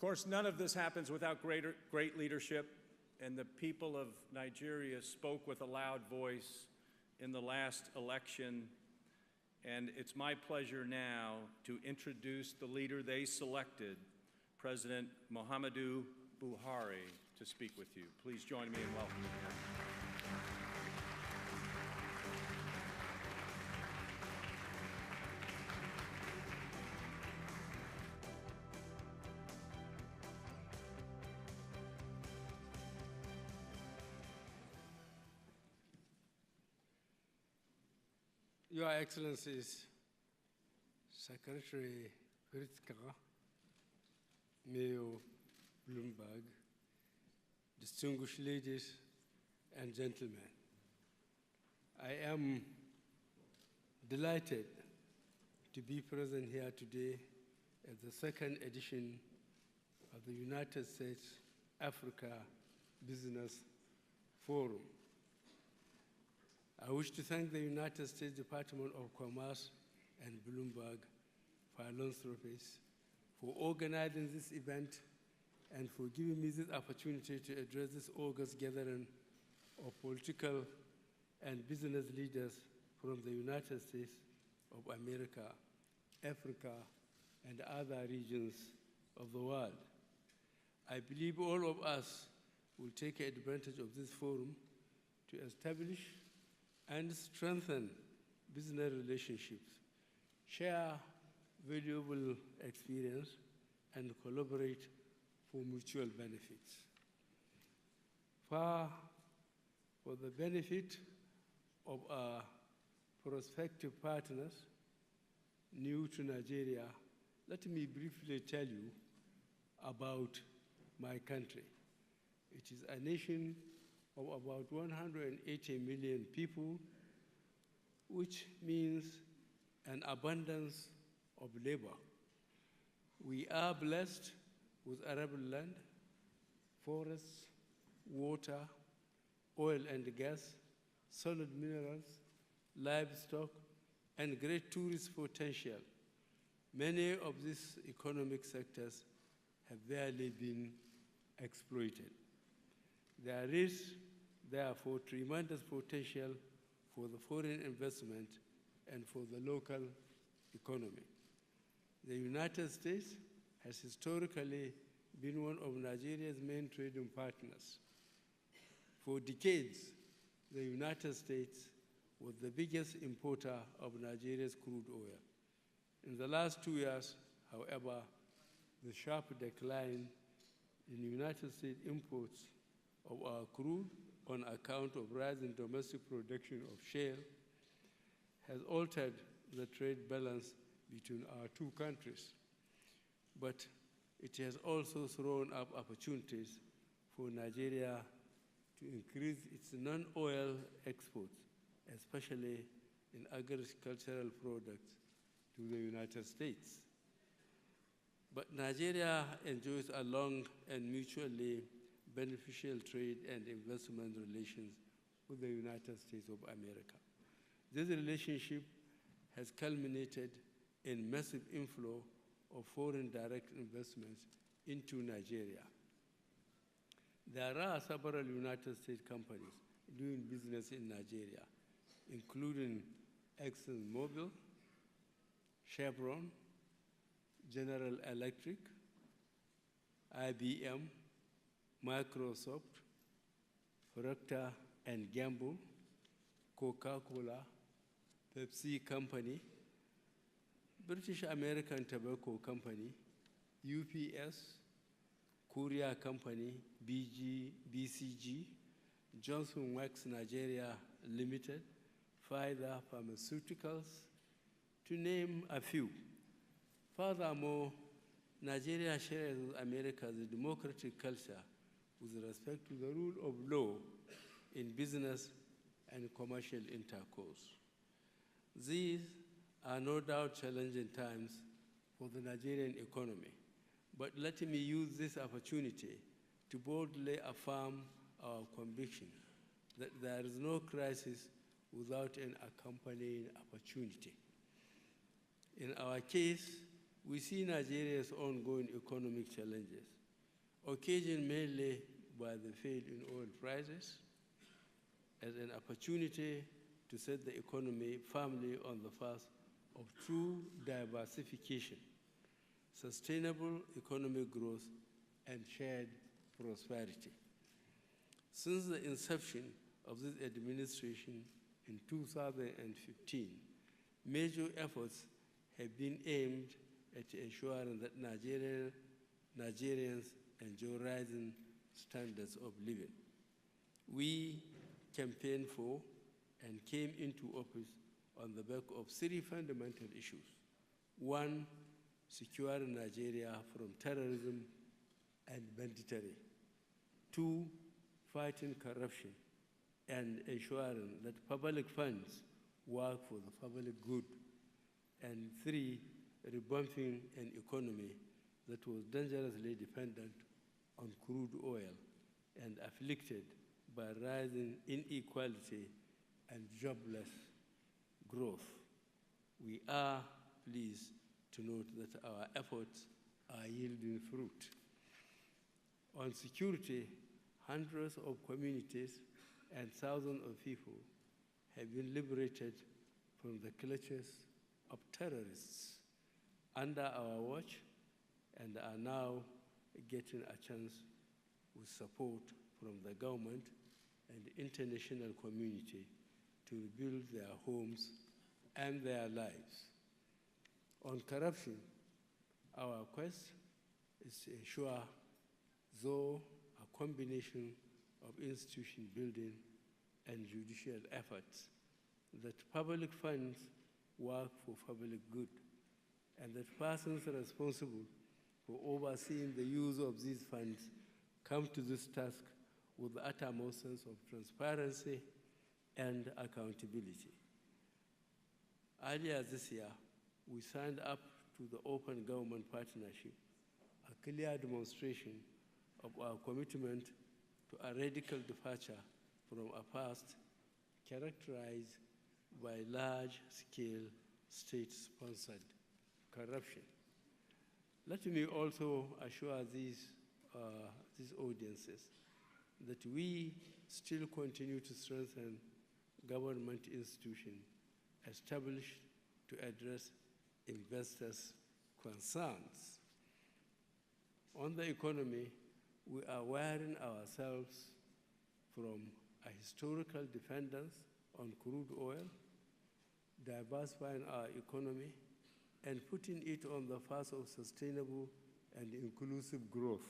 course, none of this happens without great leadership, and the people of Nigeria spoke with a loud voice in the last election, and it's my pleasure now to introduce the leader they selected, President Mohammadu Buhari, to speak with you. Please join me in welcoming him. Your Excellencies, Secretary Pritzker, Mayor Bloomberg, distinguished ladies and gentlemen, I am delighted to be present here today at the second edition of the United States Africa Business Forum. I wish to thank the United States Department of Commerce and Bloomberg Philanthropies for organizing this event and for giving me this opportunity to address this August gathering of political and business leaders from the United States of America, Africa, and other regions of the world. I believe all of us will take advantage of this forum to establish and strengthen business relationships, share valuable experience, and collaborate for mutual benefits. For the benefit of our prospective partners new to Nigeria, let me briefly tell you about my country. It is a nation of about 180 million people, which means an abundance of labor. We are blessed with arable land, forests, water, oil and gas, solid minerals, livestock, and great tourist potential. Many of these economic sectors have barely been exploited. There is, therefore, tremendous potential for the foreign investment and for the local economy. The United States has historically been one of Nigeria's main trading partners. For decades, the United States was the biggest importer of Nigeria's crude oil. In the last 2 years, however, the sharp decline in United States imports of our crude on account of rising domestic production of shale has altered the trade balance between our two countries. But it has also thrown up opportunities for Nigeria to increase its non-oil exports, especially in agricultural products to the United States. But Nigeria enjoys a long and mutually beneficial trade and investment relations with the United States of America. This relationship has culminated in massive inflow of foreign direct investments into Nigeria. There are several United States companies doing business in Nigeria, including ExxonMobil, Chevron, General Electric, IBM, Microsoft, Procter & Gamble, Coca-Cola, Pepsi Company, British American Tobacco Company, UPS, Korea Company, BCG, Johnson Wax Nigeria Limited, Pfizer Pharmaceuticals, to name a few. Furthermore, Nigeria shares with America the democratic culture with respect to the rule of law in business and commercial intercourse. These are no doubt challenging times for the Nigerian economy, but let me use this opportunity to boldly affirm our conviction that there is no crisis without an accompanying opportunity. In our case, we see Nigeria's ongoing economic challenges, occasioned mainly by the fall in oil prices, as an opportunity to set the economy firmly on the path of true diversification, sustainable economic growth, and shared prosperity. Since the inception of this administration in 2015, major efforts have been aimed at ensuring that Nigerians enjoy rising standards of living. We campaigned for and came into office on the back of three fundamental issues. One, securing Nigeria from terrorism and banditry. Two, fighting corruption and ensuring that public funds work for the public good. And three, revamping an economy that was dangerously dependent on crude oil and afflicted by rising inequality and jobless growth. We are pleased to note that our efforts are yielding fruit. On security, hundreds of communities and thousands of people have been liberated from the clutches of terrorists under our watch and are now getting a chance with support from the government and the international community to rebuild their homes and their lives. On corruption, our quest is to ensure, though a combination of institution building and judicial efforts, that public funds work for public good, and that persons responsible for overseeing the use of these funds come to this task with the utmost sense of transparency and accountability. Earlier this year, we signed up to the Open Government Partnership, a clear demonstration of our commitment to a radical departure from a past characterized by large-scale state-sponsored corruption. Let me also assure these audiences that we still continue to strengthen government institutions established to address investors' concerns. On the economy, we are wearing ourselves from a historical dependence on crude oil, diversifying our economy, and putting it on the path of sustainable and inclusive growth.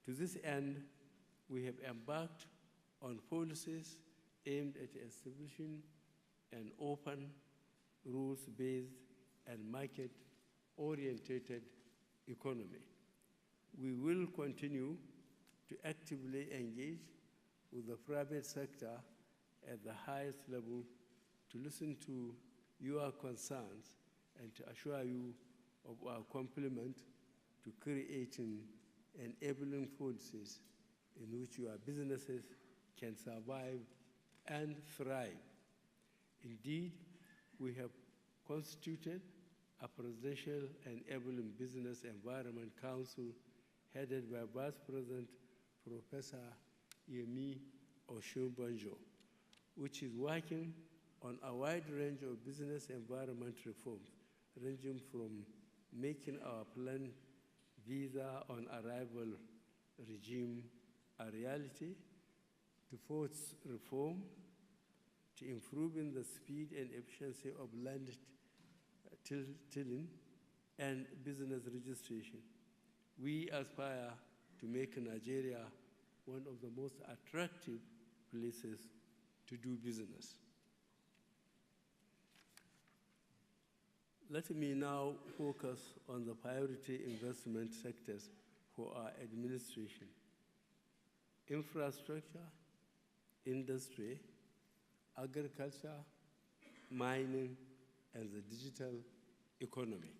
To this end, we have embarked on policies aimed at establishing an open, rules-based, and market-oriented economy. We will continue to actively engage with the private sector at the highest level to listen to your concerns and to assure you of our commitment to creating enabling policies in which your businesses can survive and thrive. Indeed, we have constituted a Presidential Enabling Business Environment Council headed by Vice President Professor Yemi Osunbanjo, which is working on a wide range of business environment reforms, ranging from making our planned visa on arrival regime a reality, to force reform, to improving the speed and efficiency of land tilling and business registration. We aspire to make Nigeria one of the most attractive places to do business. Let me now focus on the priority investment sectors for our administration: infrastructure, industry, agriculture, mining, and the digital economy.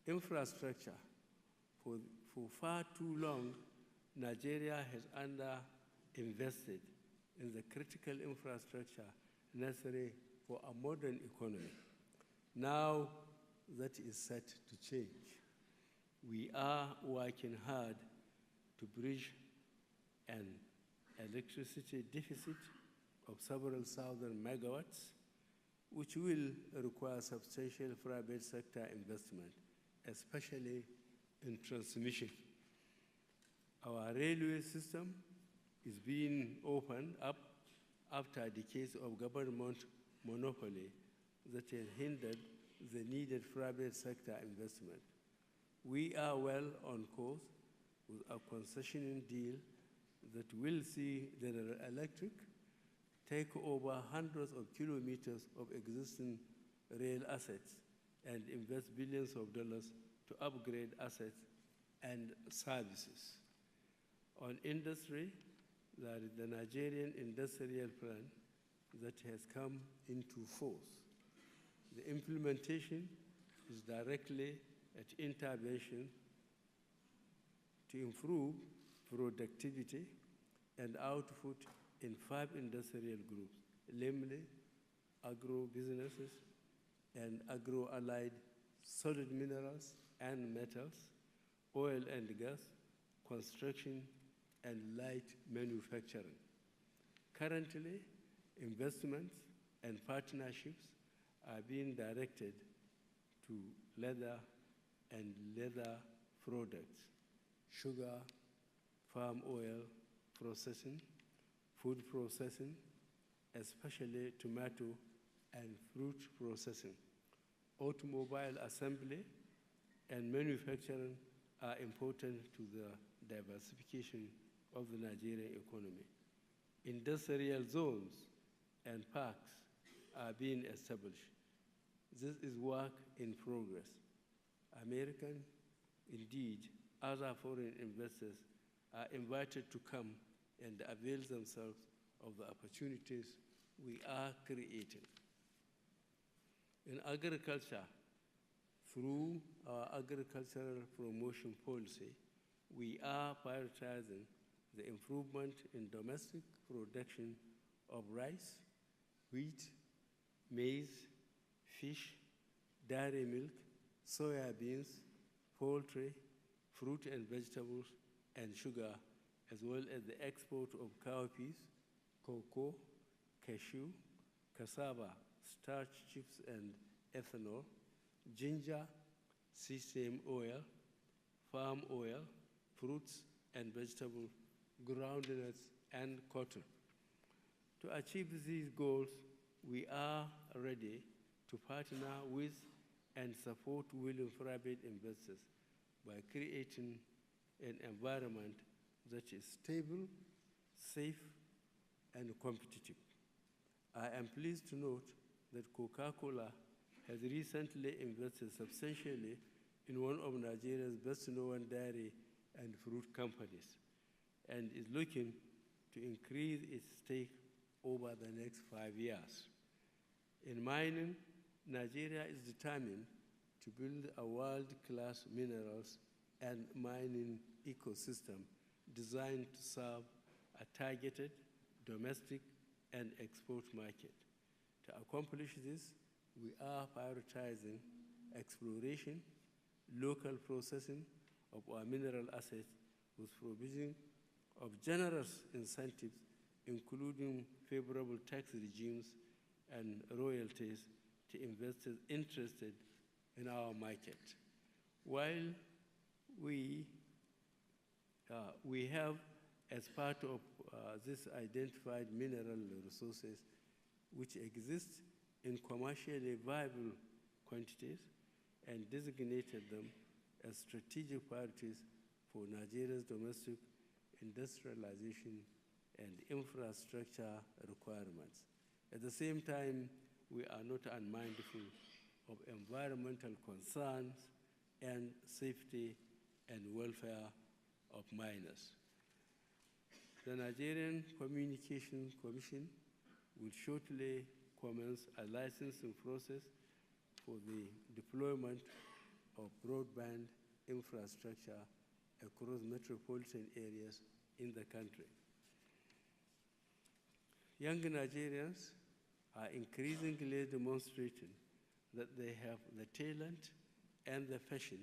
Infrastructure. For far too long, Nigeria has underinvested in the critical infrastructure necessary for a modern economy. Now, that is set to change. We are working hard to bridge an electricity deficit of several thousand megawatts, which will require substantial private sector investment, especially in transmission. Our railway system is being opened up after decades of government monopoly that has hindered the needed private sector investment. We are well on course with a concessioning deal that will see General Electric take over hundreds of kilometers of existing rail assets and invest billions of dollars to upgrade assets and services. On industry, there is the Nigerian Industrial Plan that has come into force. The implementation is directly at intervention to improve productivity and output in 5 industrial groups, namely agro-businesses and agro-allied solid minerals and metals, oil and gas, construction, and light manufacturing. Currently, investments and partnerships are being directed to leather and leather products, sugar, palm oil processing, food processing, especially tomato and fruit processing. Automobile assembly and manufacturing are important to the diversification of the Nigerian economy. Industrial zones and parks are being established. This is work in progress. American, indeed, other foreign investors are invited to come and avail themselves of the opportunities we are creating. In agriculture, through our agricultural promotion policy, we are prioritizing the improvement in domestic production of rice, wheat, maize, fish, dairy milk, soya beans, poultry, fruit and vegetables, and sugar, as well as the export of cowpeas, cocoa, cashew, cassava, starch chips and ethanol, ginger, sesame oil, palm oil, fruits and vegetables, groundnuts, and cotton. To achieve these goals, we are ready to partner with and support willing private investors by creating an environment that is stable, safe, and competitive. I am pleased to note that Coca-Cola has recently invested substantially in one of Nigeria's best-known dairy and fruit companies and is looking to increase its stake over the next 5 years. In mining, Nigeria is determined to build a world-class minerals and mining ecosystem designed to serve a targeted domestic and export market. To accomplish this, we are prioritizing exploration, local processing of our mineral assets with provision of generous incentives, including favorable tax regimes and royalties to investors interested in our market. While we have, as part of this, identified mineral resources which exist in commercially viable quantities and designated them as strategic priorities for Nigeria's domestic industrialization and infrastructure requirements. At the same time, we are not unmindful of environmental concerns and safety and welfare of miners. The Nigerian Communications Commission will shortly commence a licensing process for the deployment of broadband infrastructure across metropolitan areas in the country. Young Nigerians are increasingly demonstrating that they have the talent and the fashion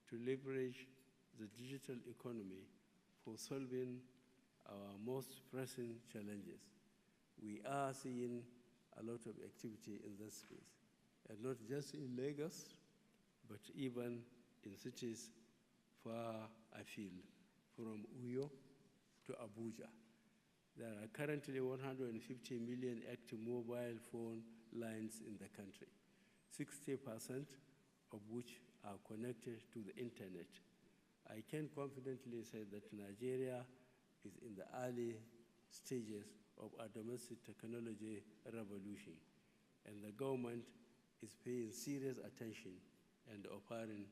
to leverage the digital economy for solving our most pressing challenges. We are seeing a lot of activity in this space, and not just in Lagos, but even in cities far afield, from Uyo to Abuja. There are currently 150 million active mobile phone lines in the country, 60% of which are connected to the internet. I can confidently say that Nigeria is in the early stages of a domestic technology revolution, and the government is paying serious attention and offering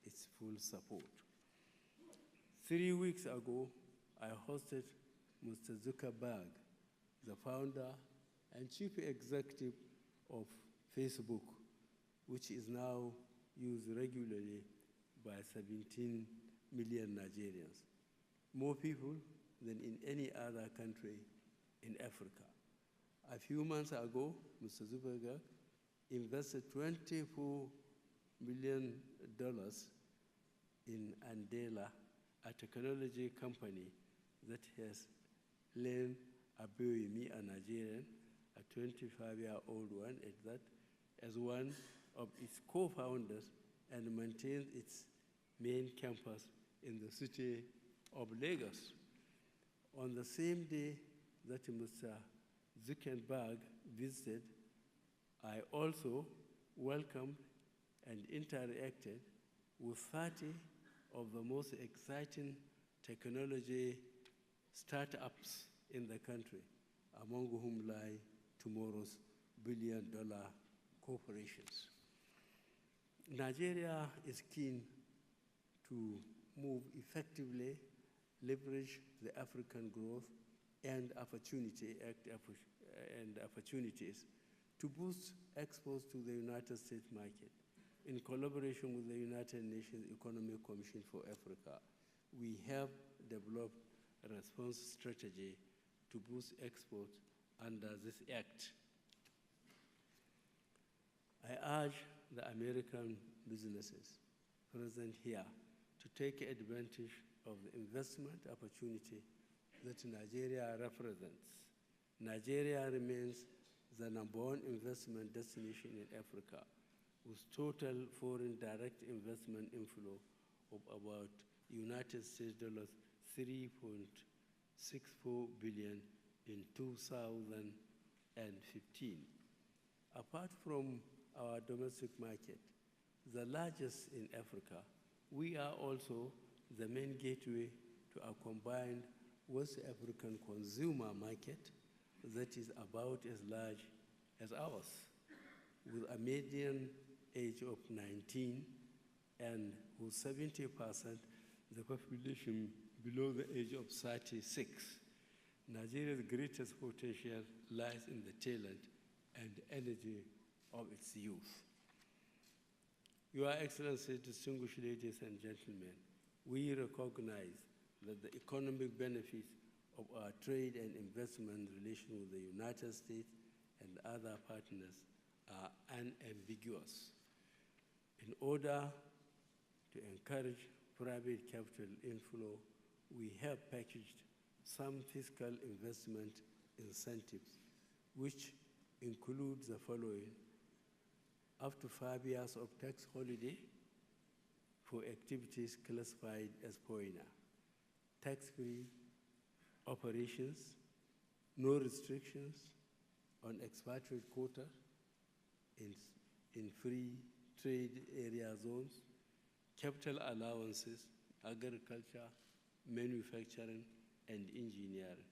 its full support. 3 weeks ago, I hosted Mr. Zuckerberg, the founder and chief executive of Facebook, which is now used regularly by 17 million Nigerians, more people than in any other country in Africa. A few months ago, Mr. Zuckerberg invested $24 million in Andela, a technology company that has lent Abiyomi, a Nigerian, a 25-year-old one at that, as one of its co-founders and maintains its main campus in the city of Lagos. On the same day that Mr. Zuckerberg visited, I also welcomed and interacted with 30 of the most exciting technology startups in the country, among whom lie tomorrow's billion-dollar corporations. Nigeria is keen to move effectively, leverage the African growth and opportunities to boost exports to the United States market. In collaboration with the United Nations Economic Commission for Africa, we have developed a response strategy to boost exports under this act. I urge the American businesses present here to take advantage of the investment opportunity that Nigeria represents. Nigeria remains the #1 investment destination in Africa, with total foreign direct investment inflow of about United States dollars 3.64 billion in 2015. Apart from our domestic market, the largest in Africa, we are also the main gateway to a combined West African consumer market that is about as large as ours, with a median age of 19 and with 70% the population below the age of 36. Nigeria's greatest potential lies in the talent and energy of its youth. Your Excellency, distinguished ladies and gentlemen, we recognize that the economic benefits of our trade and investment relations with the United States and other partners are unambiguous. In order to encourage private capital inflow, we have packaged some fiscal investment incentives, which include the following: up to 5 years of tax holiday for activities classified as foreigner, tax-free operations, no restrictions on expatriate quota in free trade area zones, capital allowances, agriculture, manufacturing, and engineering,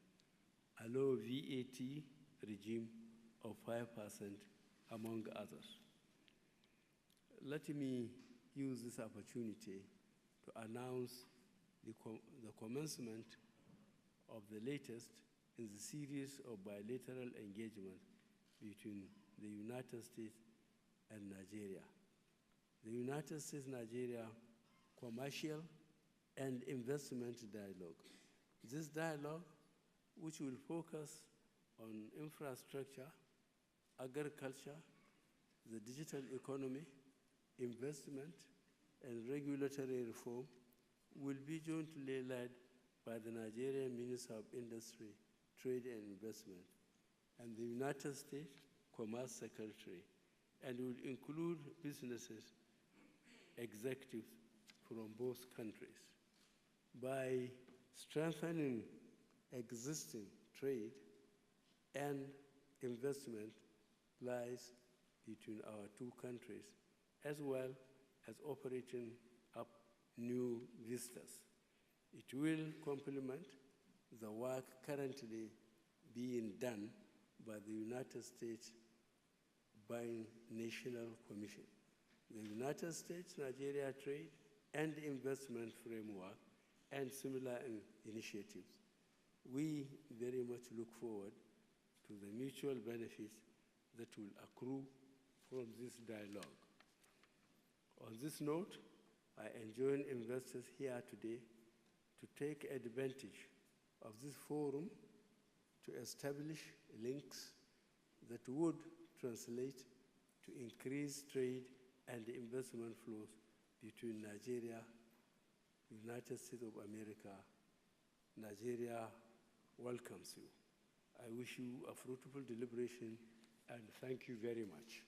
a low VAT regime of 5%, among others. Let me use this opportunity to announce the commencement of the latest in the series of bilateral engagements between the United States and Nigeria. The United States-Nigeria Commercial and Investment Dialogue. This dialogue, which will focus on infrastructure, agriculture, the digital economy, investment, and regulatory reform will be jointly led by the Nigerian Minister of Industry, Trade and Investment, and the United States Commerce Secretary, and will include businesses, executives from both countries. By strengthening existing trade and investment lies between our two countries, as well as opening up new vistas. It will complement the work currently being done by the United States Binational Commission, the United States-Nigeria Trade and Investment Framework, and similar initiatives. We very much look forward to the mutual benefits that will accrue from this dialogue. On this note, I enjoin investors here today to take advantage of this forum to establish links that would translate to increased trade and investment flows between Nigeria, United States of America. Nigeria welcomes you. I wish you a fruitful deliberation, and thank you very much.